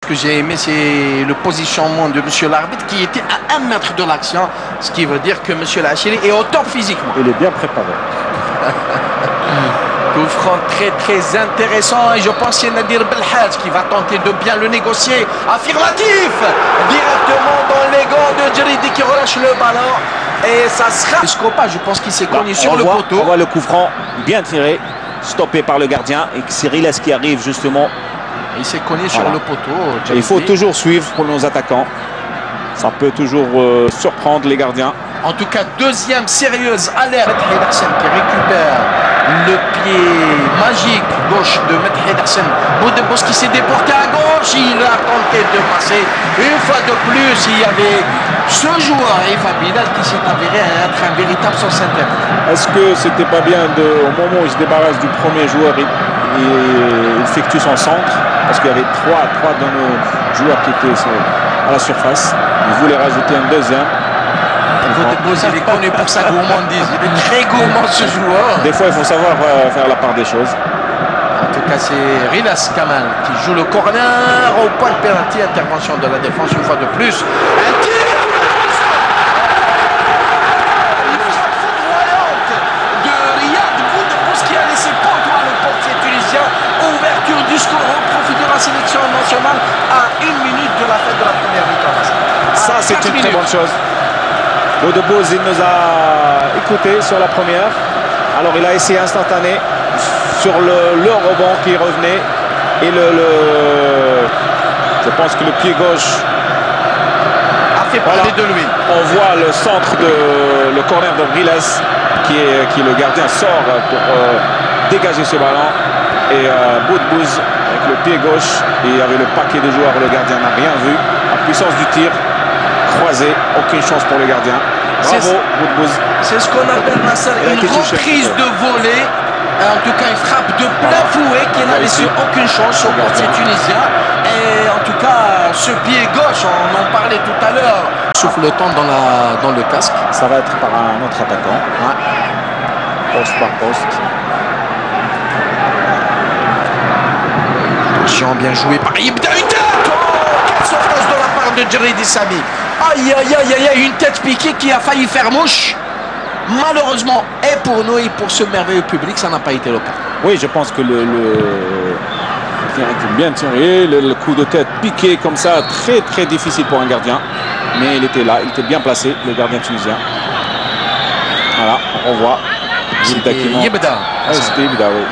que j'ai aimé, c'est le positionnement de monsieur l'arbitre qui était à 1 mètre de l'action, ce qui veut dire que monsieur Lachili est au top physiquement. Il est bien préparé. Coup franc très intéressant et je pense que c'est Nadir Belhadj qui va tenter de bien le négocier. Affirmatif, directement dans les gants de Djeridi qui relâche le ballon et ça sera Scopa, je pense qu'il s'est cogné sur le poteau. On voit le coup franc bien tiré, stoppé par le gardien et Cyril qui arrive justement. Il s'est cogné sur le poteau. Il faut toujours suivre pour nos attaquants. Ça peut toujours surprendre les gardiens. En tout cas, deuxième sérieuse alerte. Medhi Hassan qui récupère le pied magique gauche de Medhi Hassan. Boudebouz qui s'est déporté à gauche. Il a tenté de passer. Une fois de plus, il y avait ce joueur, Ifa Bilal, qui s'est avéré être un véritable sens interne. Est-ce que c'était pas bien au moment où il se débarrasse du premier joueur, il effectue son centre? Parce qu'il y avait trois de nos joueurs qui étaient à la surface. Il voulait rajouter un deuxième. Boudebouz, il est connu pour sa gourmandise. Il est très gourmand ce joueur. Des fois, il faut savoir faire la part des choses. En tout cas, c'est Rilas Kamal qui joue le corner au point de pénalty. Intervention de la défense une fois de plus. Un tir de Riyad Boudebouz qui a laissé pantois le portier tunisien. Ouverture du score au profit de la sélection nationale à 1 minute de la fin de la première mi-temps. Ça, c'est une très bonne chose. Boudebouz, il nous a écouté sur la première. Alors, il a essayé instantané sur le rebond qui revenait. Et je pense que le pied gauche a fait parler de lui. On voit le centre le corner de Briles qui le gardien sort pour dégager ce ballon. Et Boudebouz avec le pied gauche. Et il y avait le paquet de joueurs. Le gardien n'a rien vu. La puissance du tir. Croisé, aucune chance pour le gardien. Bravo, Boudebouz. C'est ce qu'on appelle une reprise de volée. En tout cas, une frappe de plein fouet qui n'a laissé aucune chance au portier tunisien. Et en tout cas, ce pied gauche, on en parlait tout à l'heure. Souffle le temps dans le casque. Ça va être par un autre attaquant. Ouais. Poste par poste. Attention, bien joué par Ibda. Une tête! Quelle sauvetage de la part de Djeridi Sami. Aïe, aïe, aïe, aïe, aïe, une tête piquée qui a failli faire mouche. Malheureusement, et pour nous et pour ce merveilleux public, ça n'a pas été le cas. Oui, je pense que le bien tiré, le coup de tête piqué comme ça, très difficile pour un gardien. Mais il était là, il était bien placé, le gardien tunisien. Voilà, on revoit. C'était Ibda. C'était Ibda, oui.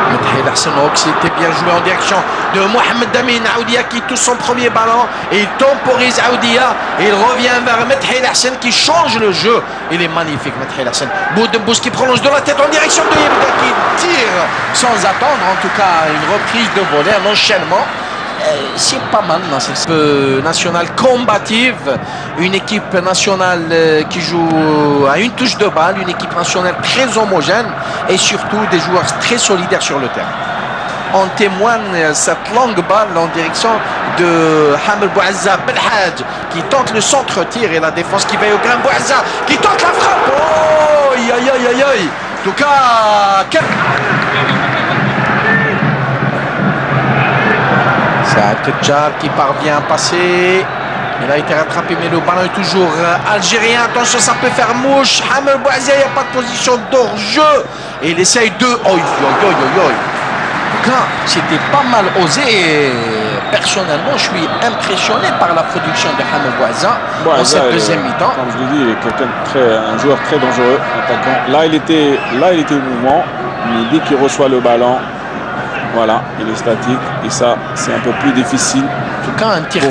Medhi Hassan c'était bien joué en direction de Mohamed Amin Aoudia qui touche son premier ballon et il temporise Aoudia et il revient vers Medhi Hassan qui change le jeu. Il est magnifique Medhi Hassan. Boudebouz qui prolonge de la tête en direction de Ibda qui tire sans attendre, en tout cas une reprise de volée, un enchaînement. C'est pas mal dans cette équipe nationale combative, une équipe nationale qui joue à une touche de balle, une équipe nationale très homogène et surtout des joueurs très solidaires sur le terrain. En témoigne cette longue balle en direction de Hamel Bouazza Belhadj qui tente le centre-tir et la défense qui va au grain. Bouazza qui tente la frappe. Oh, aïe aïe aïe aïe. En tout cas, Tedjar qui parvient à passer. Il a été rattrapé, mais le ballon est toujours algérien. Attention, ça peut faire mouche. Hamel Bouazia, il n'y a pas de position d'hors-jeu. Et il essaye de. En tout cas, c'était pas mal osé. Et personnellement, je suis impressionné par la production de Hamel Bouazia dans cette deuxième mi-temps. Comme je l'ai dit, un joueur très dangereux, attaquant. Là, il était au mouvement. Mais dès qu'il reçoit le ballon, voilà, il est statique et ça, c'est un peu plus difficile. En tout cas, un tir